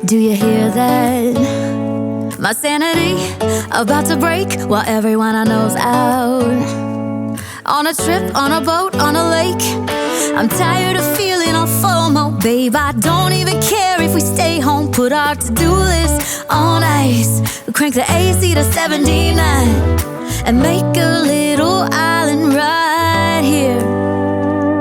Do you hear that? My sanity about to break while everyone I know's out. On a trip, on a boat, on a lake. I'm tired of feeling all FOMO, babe. I don't even care if we stay home. Put our to-do list on ice. Crank the AC to 79 and make a little island right here.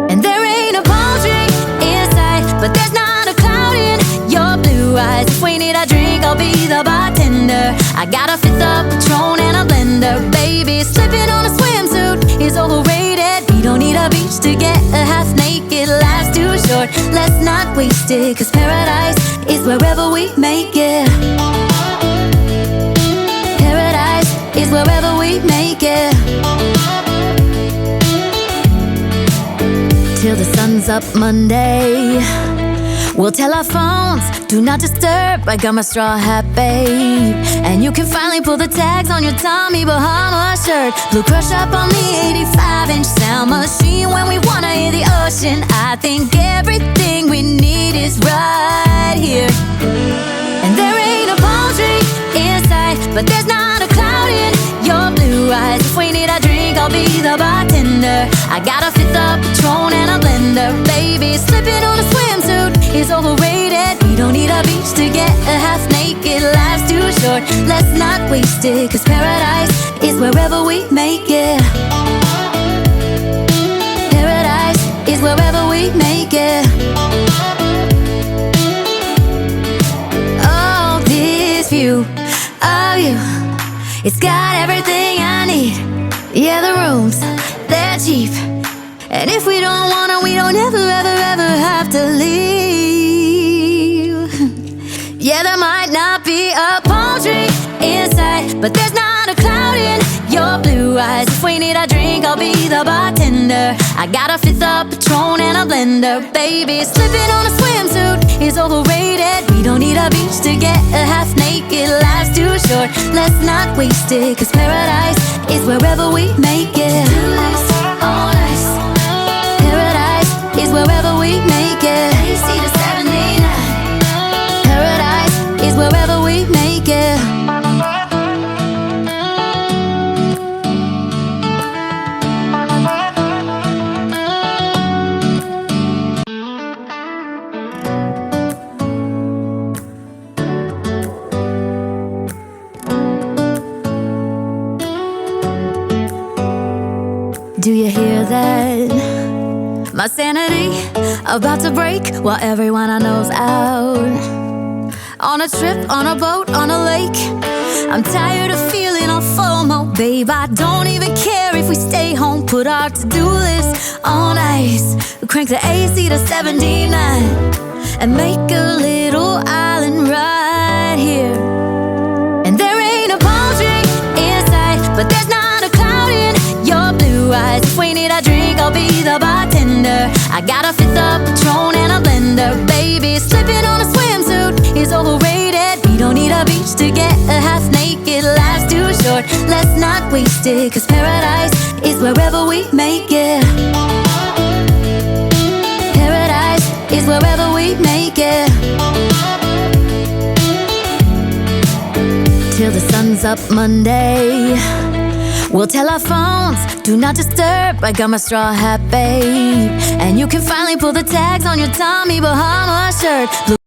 And there ain't a palm tree in sight, but there's not a cloud in your blue eyes. If we need a drink, I'll be the bartender. I got a fifth of Patron and a blender. Baby, slipping on a swimsuit is overrated. We don't need a beach to get a half naked. Life's too short, let's not waste it. Cause paradise is wherever we make it. Paradise is wherever we make it. Till the sun's up Monday, we'll tell our phones, do not disturb. I got my straw hat, babe. And you can finally pull the tags on your Tommy Bahama shirt. Blue crush up on the 85-inch sound machine. When we wanna hear the ocean, I think everything we need is right here. And there ain't a palm tree in sight, but there's not a cloud in your blue eyes. If we need a drink, I'll be the bartender. I got a fifth of Patron and a blender. Baby, slipping on a swimsuit is overrated. We don't need a beach to get a half naked. Life's too short, let's not waste it. Cause paradise is wherever we make it. Paradise is wherever we make it. Oh, this view of you, it's got everything I need. Yeah, the rooms, they're cheap. And if we don't wanna, we don't ever, ever, ever have to leave. Yeah, there might not be a palm tree in sight, but there's not a cloud in your blue eyes. If we need a drink, I'll be the bartender. I got a fifth of Patron and a blender. Baby, slipping on a swimsuit is overrated. We don't need a beach to get a half naked. Life's too short, let's not waste it. Cause paradise is wherever we make it. On ice. Paradise is wherever we make it. AC to 79. Paradise is wherever we make it. Do you hear that? My sanity about to break while everyone I know's out. On a trip, on a boat, on a lake. I'm tired of feeling all FOMO, babe. I don't even care if we stay home. Put our to-do list on ice. Crank the AC to 79 and make a little island right here. And there ain't a palm tree in sight, but there's not a cloud in your blue eyes. If we need a drink, I'll be the bartender. I got a fifth of Patron and a blender. Baby, slipping on a swimsuit is overrated. We don't need a beach to get a half naked. Life's too short, let's not waste it. Cause paradise is wherever we make it. Paradise is wherever we make it. Till the sun's up Monday, we'll tell our phones, do not disturb. I got my straw hat, babe. And you can finally pull the tags on your Tommy Bahama shirt. Blue